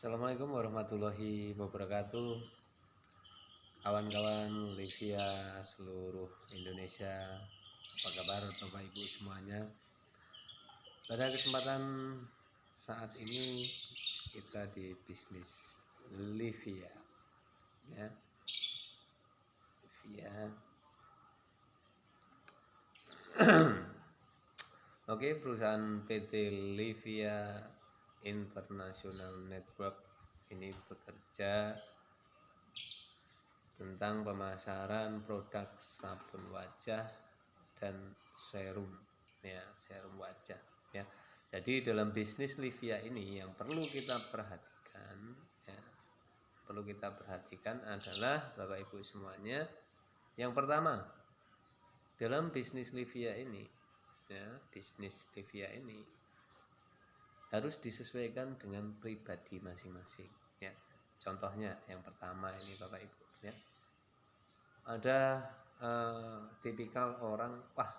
Assalamualaikum warahmatullahi wabarakatuh. Kawan-kawan Livia seluruh Indonesia, apa kabar Bapak Ibu semuanya? Pada kesempatan saat ini kita di bisnis Livia, ya. Livia. Oke, perusahaan PT Livia International Network ini bekerja tentang pemasaran produk sabun wajah dan serum, ya, serum wajah, ya. Jadi dalam bisnis Livia ini yang perlu kita perhatikan, ya, perlu kita perhatikan adalah Bapak Ibu semuanya, yang pertama dalam bisnis Livia ini, ya, bisnis Livia ini harus disesuaikan dengan pribadi masing-masing, ya. Contohnya yang pertama ini Bapak Ibu, ya, ada tipikal orang, wah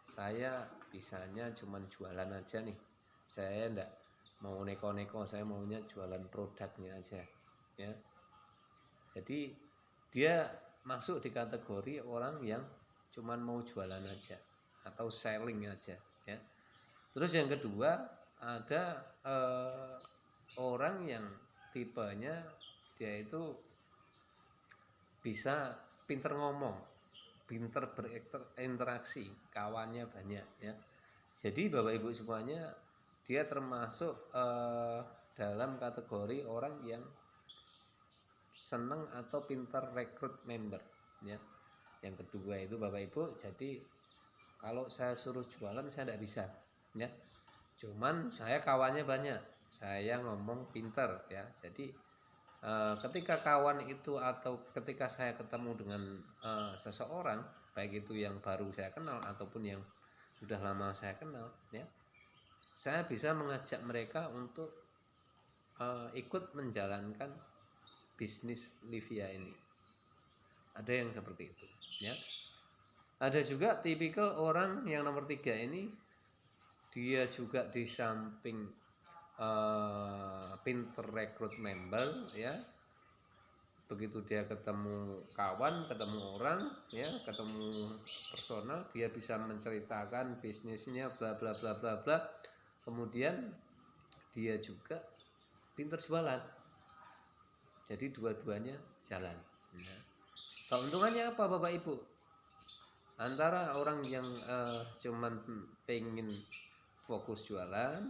saya bisanya cuman jualan aja nih, saya enggak mau neko-neko, saya maunya jualan produknya aja, ya. Jadi dia masuk di kategori orang yang cuman mau jualan aja atau selling aja, ya. Terus yang kedua ada orang yang tipenya dia itu bisa pinter ngomong, pinter berinteraksi, kawannya banyak, ya. Jadi Bapak Ibu semuanya, dia termasuk dalam kategori orang yang seneng atau pinter rekrut member, ya. Yang kedua itu Bapak Ibu, jadi kalau saya suruh jualan saya tidak bisa, ya. Cuman saya kawannya banyak, saya ngomong pinter, ya. Jadi ketika kawan itu atau ketika saya ketemu dengan seseorang, baik itu yang baru saya kenal ataupun yang sudah lama saya kenal, ya, saya bisa mengajak mereka untuk ikut menjalankan bisnis Livia ini. Ada yang seperti itu, ya. Ada juga tipikal orang yang nomor 3 ini, dia juga di samping pinter rekrut member, ya, begitu dia ketemu kawan, ketemu orang, ya, ketemu personal, dia bisa menceritakan bisnisnya bla bla bla bla bla. Kemudian dia juga pinter jualan. Jadi dua-duanya jalan, ya. Keuntungannya apa Bapak Ibu? Antara orang yang cuman pengen fokus jualan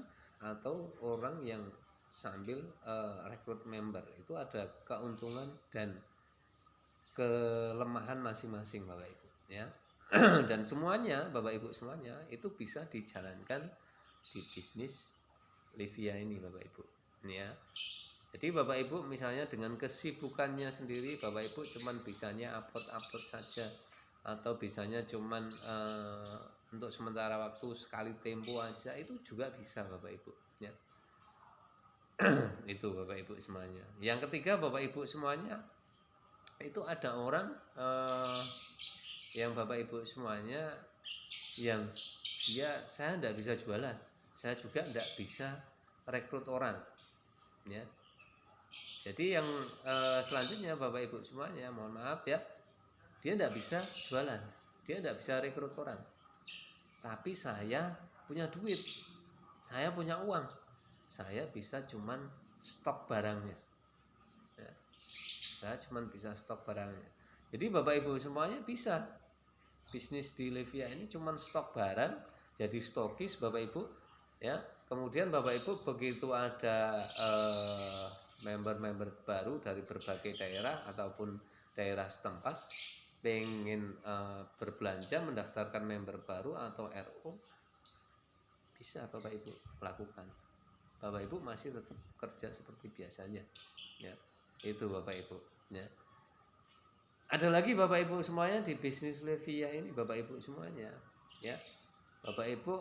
atau orang yang sambil rekrut member, itu ada keuntungan dan kelemahan masing-masing Bapak Ibu, ya. Dan semuanya Bapak Ibu semuanya itu bisa dijalankan di bisnis Livia ini Bapak Ibu, ya. Jadi Bapak Ibu misalnya dengan kesibukannya sendiri, Bapak Ibu cuman bisanya upload saja, atau bisanya cuman untuk sementara waktu sekali tempo aja, itu juga bisa Bapak Ibu, ya. Itu Bapak Ibu semuanya. Yang ketiga Bapak Ibu semuanya, itu ada orang yang Bapak Ibu semuanya yang dia, saya tidak bisa jualan, saya juga tidak bisa rekrut orang, ya. Jadi yang selanjutnya Bapak Ibu semuanya, mohon maaf ya, dia tidak bisa jualan, dia tidak bisa rekrut orang, tapi saya punya duit, saya punya uang, saya bisa cuman stok barangnya, ya. Saya cuman bisa stok barangnya. Jadi Bapak Ibu semuanya bisa bisnis di Livia ini cuman stok barang, jadi stokis Bapak Ibu, ya. Kemudian Bapak Ibu begitu ada member-member baru dari berbagai daerah ataupun daerah setempat pengen berbelanja, mendaftarkan member baru atau RO, bisa Bapak Ibu lakukan. Bapak Ibu masih tetap kerja seperti biasanya, ya. Itu Bapak Ibu, ya. Ada lagi Bapak Ibu semuanya di bisnis Livia ini Bapak Ibu semuanya, ya. Bapak Ibu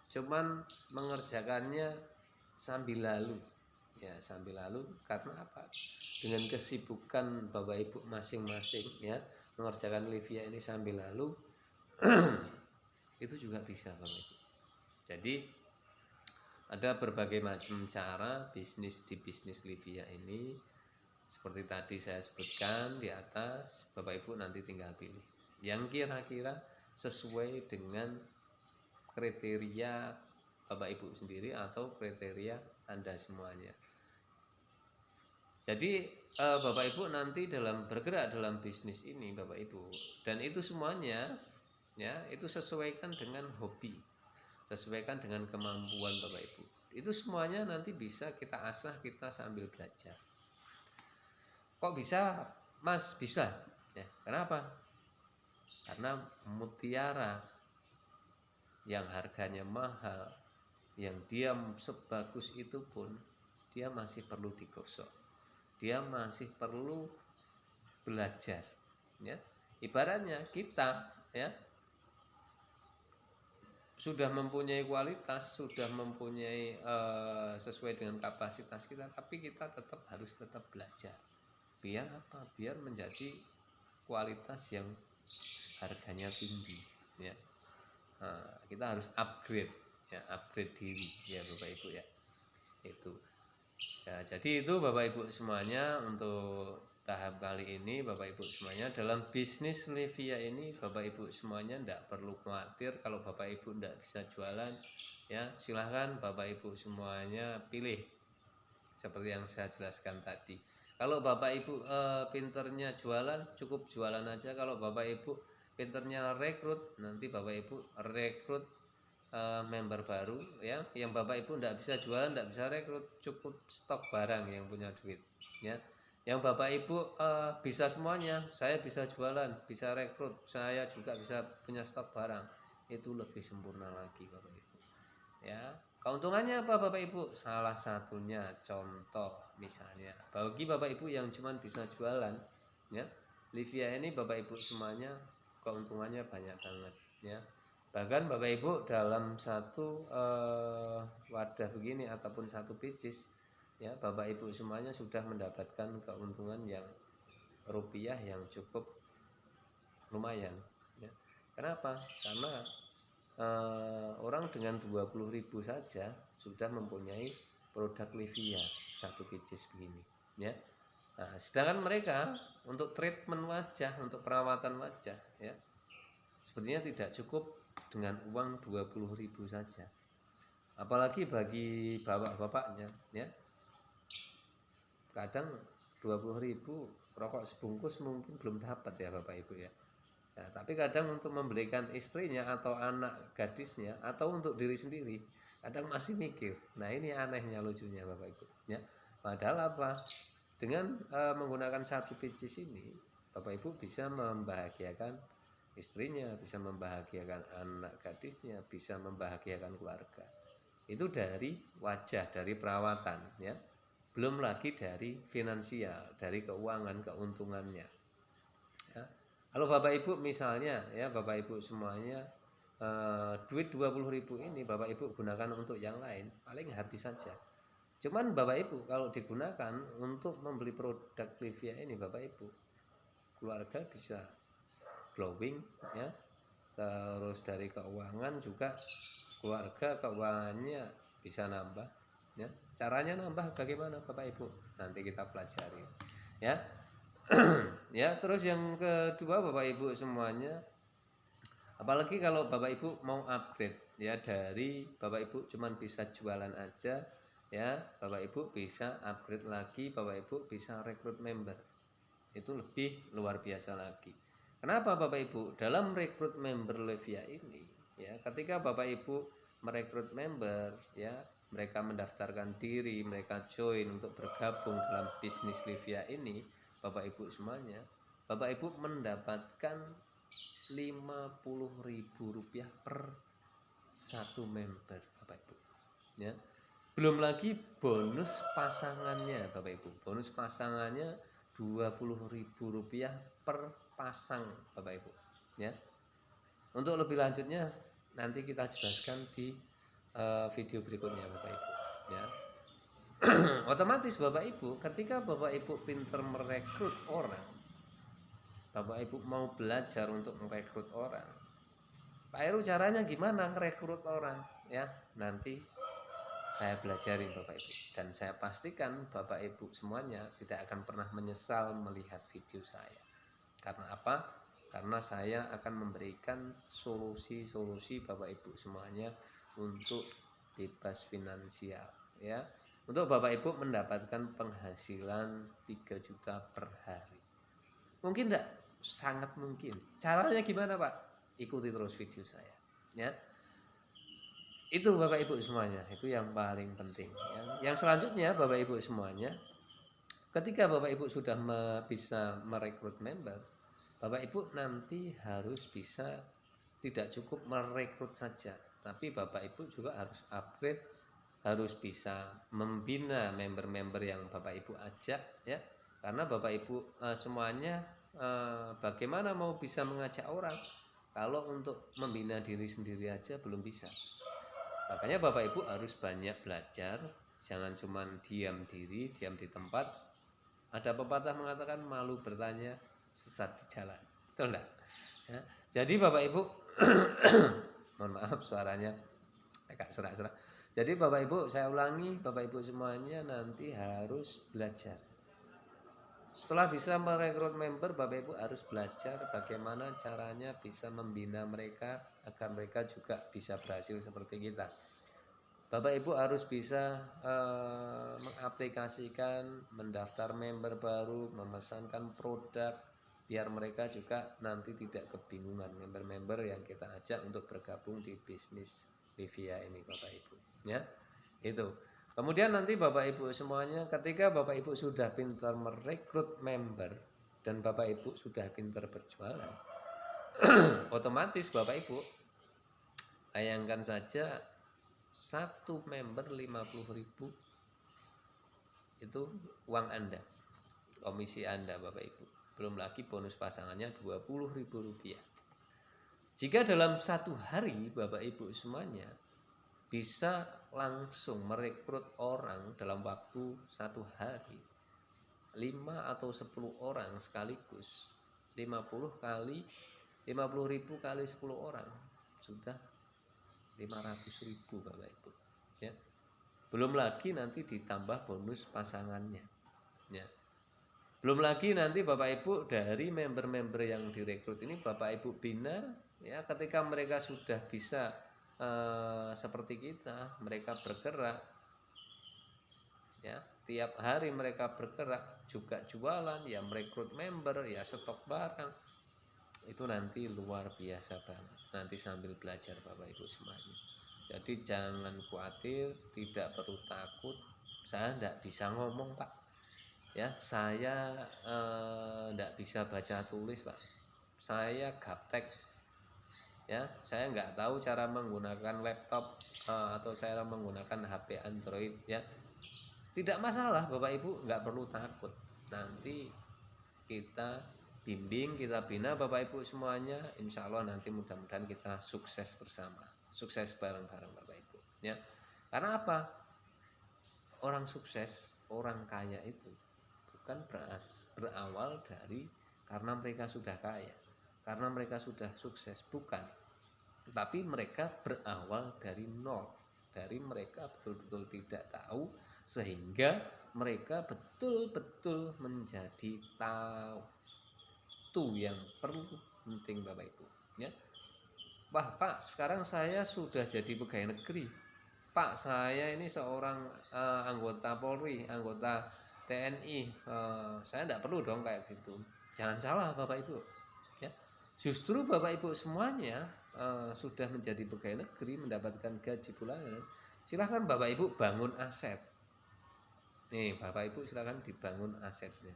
cuman mengerjakannya sambil lalu, ya, sambil lalu. Karena apa? Dengan kesibukan Bapak Ibu masing-masing, ya, mengerjakan Livia ini sambil lalu itu juga bisa Bapak Ibu. Jadi Ada berbagai macam cara bisnis di bisnis Livia ini. Seperti tadi saya sebutkan di atas, Bapak Ibu nanti tinggal pilih yang kira-kira sesuai dengan kriteria Bapak Ibu sendiri atau kriteria Anda semuanya. Jadi Bapak Ibu nanti dalam bergerak dalam bisnis ini Bapak Ibu, dan itu semuanya ya itu sesuaikan dengan hobi, sesuaikan dengan kemampuan Bapak Ibu. Itu semuanya nanti bisa kita asah, kita sambil belajar. Kok bisa, Mas? Bisa. Ya, kenapa? Karena mutiara yang harganya mahal, yang dia sebagus itu pun dia masih perlu digosok. Dia masih perlu belajar, ya. Ibaratnya kita ya sudah mempunyai kualitas, sudah mempunyai sesuai dengan kapasitas kita, tapi kita harus tetap belajar. Biar apa? Biar menjadi kualitas yang harganya tinggi, ya. Nah, kita harus upgrade, ya, upgrade diri, ya Bapak Ibu ya. Itu. Ya, jadi itu Bapak Ibu semuanya untuk tahap kali ini. Bapak Ibu semuanya dalam bisnis Livia ini, Bapak Ibu semuanya tidak perlu khawatir kalau Bapak Ibu tidak bisa jualan, ya silahkan Bapak Ibu semuanya pilih seperti yang saya jelaskan tadi. Kalau Bapak Ibu pinternya jualan, cukup jualan aja. Kalau Bapak Ibu pinternya rekrut, nanti Bapak Ibu rekrut member baru, ya. Yang Bapak Ibu tidak bisa jualan, tidak bisa rekrut, cukup stok barang yang punya duit, ya. Yang Bapak Ibu bisa semuanya, saya bisa jualan, bisa rekrut, saya juga bisa punya stok barang, itu lebih sempurna lagi Bapak Ibu, ya. Keuntungannya apa Bapak Ibu? Salah satunya contoh misalnya bagi Bapak Ibu yang cuma bisa jualan, ya, Livia ini Bapak Ibu semuanya keuntungannya banyak banget, ya. Bahkan Bapak Ibu dalam satu wadah begini ataupun satu biji, ya, Bapak Ibu semuanya sudah mendapatkan keuntungan yang rupiah yang cukup lumayan, ya. Kenapa? Karena orang dengan 20.000 saja sudah mempunyai produk Livia satu biji begini, ya. Nah, sedangkan mereka untuk treatment wajah, untuk perawatan wajah, ya, sepertinya tidak cukup dengan uang 20.000 saja. Apalagi bagi bapak-bapaknya, ya, kadang 20.000 rokok sebungkus mungkin belum dapat ya Bapak Ibu ya. Nah, tapi kadang untuk membelikan istrinya atau anak gadisnya atau untuk diri sendiri, kadang masih mikir. Nah, ini anehnya, lucunya Bapak Ibu, ya. Padahal apa? Dengan menggunakan satu biji ini, Bapak Ibu bisa membahagiakan istrinya, bisa membahagiakan anak gadisnya, bisa membahagiakan keluarga. Itu dari wajah, dari perawatan, ya. Belum lagi dari finansial, dari keuangan, keuntungannya, ya. Kalau Bapak Ibu misalnya, ya Bapak Ibu semuanya duit 20.000 ini Bapak Ibu gunakan untuk yang lain, paling habis saja. Cuman Bapak Ibu kalau digunakan untuk membeli produk Livia ini, Bapak Ibu, keluarga bisa glowing, ya. Terus dari keuangan juga keluarga keuangannya bisa nambah, ya. Caranya nambah bagaimana Bapak Ibu? Nanti kita pelajari, ya. Ya, terus yang kedua Bapak Ibu semuanya, apalagi kalau Bapak Ibu mau upgrade, ya, dari Bapak Ibu cuman bisa jualan aja, ya, Bapak Ibu bisa upgrade lagi, Bapak Ibu bisa rekrut member. Itu lebih luar biasa lagi. Kenapa Bapak Ibu? Dalam rekrut member Livia ini, ya, ketika Bapak Ibu merekrut member, ya, mereka mendaftarkan diri, mereka join untuk bergabung dalam bisnis Livia ini, Bapak Ibu semuanya, Bapak Ibu mendapatkan Rp50.000 per satu member Bapak Ibu, ya. Belum lagi bonus pasangannya Bapak Ibu. Bonus pasangannya Rp20.000 per pasang Bapak Ibu, ya. Untuk lebih lanjutnya nanti kita jelaskan di video berikutnya Bapak Ibu, ya. Otomatis Bapak Ibu ketika Bapak Ibu pinter merekrut orang, Bapak Ibu mau belajar untuk merekrut orang, Pak Heru caranya gimana merekrut orang, ya, nanti saya pelajari Bapak Ibu, dan saya pastikan Bapak Ibu semuanya tidak akan pernah menyesal melihat video saya. Karena apa? Karena saya akan memberikan solusi-solusi Bapak Ibu semuanya untuk bebas finansial, ya. Untuk Bapak Ibu mendapatkan penghasilan 3 juta per hari. Mungkin enggak? Sangat mungkin. Caranya gimana, Pak? Ikuti terus video saya, ya. Itu Bapak Ibu semuanya, itu yang paling penting. Yang selanjutnya Bapak Ibu semuanya, ketika Bapak Ibu sudah bisa merekrut member, Bapak Ibu nanti harus bisa tidak cukup merekrut saja, tapi Bapak Ibu juga harus upgrade, harus bisa membina member-member yang Bapak Ibu ajak, ya. Karena Bapak Ibu semuanya bagaimana mau bisa mengajak orang kalau untuk membina diri sendiri aja belum bisa. Makanya Bapak Ibu harus banyak belajar, jangan cuma diam diri, diam di tempat. Ada pepatah mengatakan malu bertanya, sesat di jalan. Betul enggak? Ya. Jadi Bapak Ibu, mohon maaf suaranya agak serak-serak. Jadi Bapak Ibu, saya ulangi, Bapak Ibu semuanya nanti harus belajar. Setelah bisa merekrut member, Bapak Ibu harus belajar bagaimana caranya bisa membina mereka agar mereka juga bisa berhasil seperti kita. Bapak Ibu harus bisa mengaplikasikan, mendaftar member baru, memesankan produk, biar mereka juga nanti tidak kebingungan, member-member yang kita ajak untuk bergabung di bisnis Livia ini Bapak Ibu, ya. Itu. Kemudian nanti Bapak Ibu semuanya, ketika Bapak Ibu sudah pintar merekrut member dan Bapak Ibu sudah pintar berjualan, otomatis Bapak Ibu bayangkan saja satu member 50.000 itu uang Anda, komisi Anda Bapak Ibu. Belum lagi bonus pasangannya Rp20.000. Jika dalam satu hari Bapak Ibu semuanya bisa langsung merekrut orang dalam waktu satu hari 5 atau 10 orang sekaligus, 50 kali 50.000 kali 10 orang sudah 500.000 Bapak Ibu, ya. Belum lagi nanti ditambah bonus pasangannya, ya. Belum lagi nanti Bapak Ibu dari member-member yang direkrut ini Bapak Ibu bina, ya. Ketika mereka sudah bisa seperti kita, mereka bergerak, ya. Tiap hari mereka bergerak, juga jualan, ya merekrut member, ya stok barang. Itu nanti luar biasa banget. Nanti sambil belajar Bapak Ibu semuanya. Jadi jangan khawatir, tidak perlu takut. Saya tidak bisa ngomong Pak, ya. Saya tidak bisa baca tulis Pak. Saya gaptek, ya. Saya nggak tahu cara menggunakan laptop atau saya menggunakan HP Android, ya. Tidak masalah Bapak Ibu, nggak perlu takut. Nanti kita bimbing, kita bina Bapak Ibu semuanya. Insya Allah nanti mudah-mudahan kita sukses bersama, sukses bareng-bareng Bapak Ibu, ya. Karena apa? Orang sukses, orang kaya itu bukan berawal dari karena mereka sudah kaya, karena mereka sudah sukses, bukan. Tapi mereka berawal dari nol, dari mereka betul-betul tidak tahu, sehingga mereka betul-betul menjadi tahu. Itu yang perlu penting Bapak Ibu, ya. Wah Pak, sekarang saya sudah jadi pegawai negeri. Pak, saya ini seorang anggota Polri, anggota TNI, saya tidak perlu dong kayak gitu. Jangan salah Bapak Ibu, ya. Justru Bapak Ibu semuanya sudah menjadi pegawai negeri, mendapatkan gaji bulanan. Silahkan Bapak Ibu bangun aset. Nih Bapak Ibu silahkan dibangun asetnya.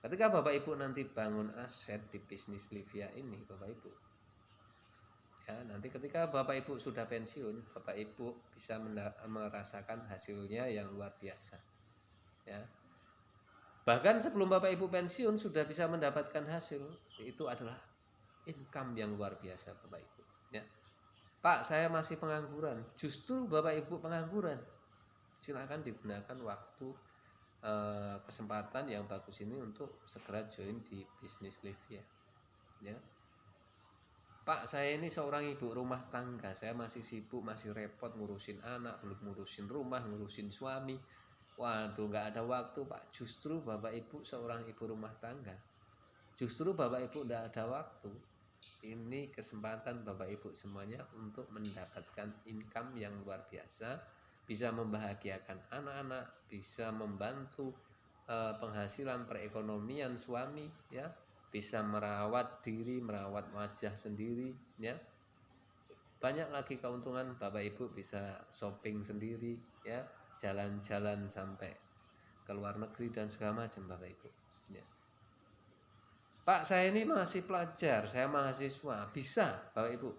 Ketika Bapak Ibu nanti bangun aset di bisnis Livia ini Bapak Ibu, ya, nanti ketika Bapak Ibu sudah pensiun, Bapak Ibu bisa merasakan hasilnya yang luar biasa, ya. Bahkan sebelum Bapak Ibu pensiun sudah bisa mendapatkan hasil, itu adalah income yang luar biasa Bapak Ibu, ya. Pak, saya masih pengangguran. Justru Bapak Ibu pengangguran, silakan digunakan waktu kesempatan yang bagus ini untuk segera join di bisnis Livia, ya. Pak, saya ini seorang ibu rumah tangga, saya masih sibuk, masih repot ngurusin anak, belum ngurusin rumah, ngurusin suami. Waduh, nggak ada waktu Pak. Justru Bapak Ibu seorang ibu rumah tangga, justru Bapak Ibu nggak ada waktu. Ini kesempatan Bapak Ibu semuanya untuk mendapatkan income yang luar biasa, bisa membahagiakan anak-anak, bisa membantu penghasilan perekonomian suami, ya, bisa merawat diri, merawat wajah sendiri, ya. Banyak lagi keuntungan. Bapak Ibu bisa shopping sendiri, ya, jalan-jalan sampai ke luar negeri dan segala macam Bapak Ibu, ya. Pak, saya ini masih pelajar, saya mahasiswa. Bisa Bapak Ibu,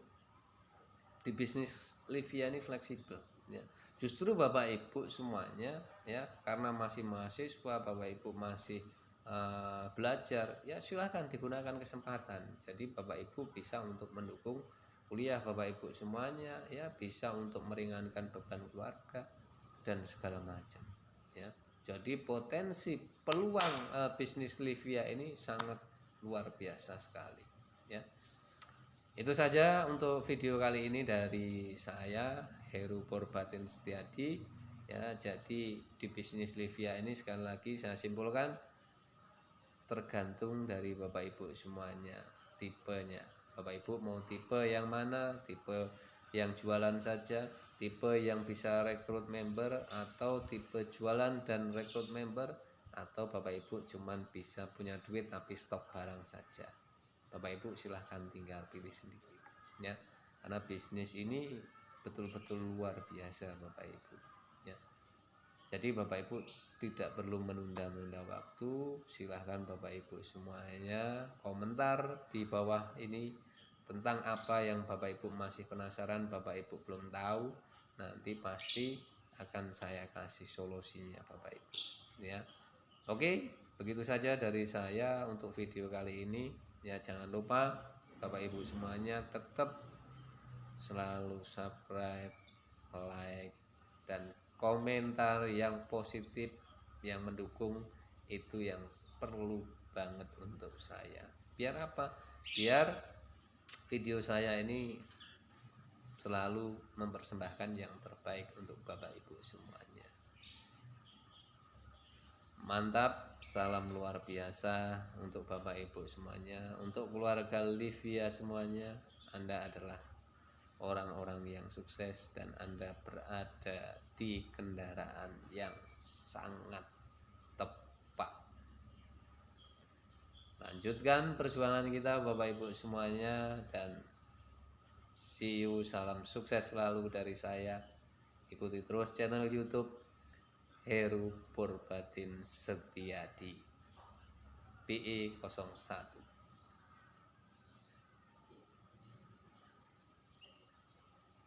di bisnis Livia ini fleksibel, ya. Justru Bapak Ibu semuanya, ya, karena masih mahasiswa, Bapak Ibu masih belajar, ya silahkan digunakan kesempatan. Jadi Bapak Ibu bisa untuk mendukung kuliah Bapak Ibu semuanya, ya, bisa untuk meringankan beban keluarga dan segala macam, ya. Jadi potensi peluang bisnis Livia ini sangat luar biasa sekali, ya. Itu saja untuk video kali ini dari saya, Heru Purbatin Setiadi, ya. Jadi di bisnis Livia ini sekali lagi saya simpulkan, tergantung dari Bapak Ibu semuanya tipenya. Bapak Ibu mau tipe yang mana? Tipe yang jualan saja, tipe yang bisa rekrut member, atau tipe jualan dan rekrut member, atau Bapak Ibu cuman bisa punya duit tapi stok barang saja. Bapak Ibu silahkan tinggal pilih sendiri, ya. Karena bisnis ini betul-betul luar biasa Bapak Ibu, ya. Jadi Bapak Ibu tidak perlu menunda-nunda waktu. Silahkan Bapak Ibu semuanya komentar di bawah ini tentang apa yang Bapak Ibu masih penasaran, Bapak Ibu belum tahu. Nanti pasti akan saya kasih solusinya Bapak Ibu, ya. Oke, begitu saja dari saya untuk video kali ini. Ya, jangan lupa Bapak Ibu semuanya tetap selalu subscribe, like, dan komentar yang positif, yang mendukung. Itu yang perlu banget untuk saya. Biar apa? Biar video saya ini selalu mempersembahkan yang terbaik untuk Bapak Ibu semuanya. Mantap, salam luar biasa untuk Bapak Ibu semuanya, untuk keluarga Livia semuanya. Anda adalah orang-orang yang sukses dan Anda berada di kendaraan yang sangat tepat. Lanjutkan perjuangan kita Bapak Ibu semuanya, dan see you, salam sukses selalu dari saya. Ikuti terus channel YouTube Heru Purbatin Setiadi PE 01.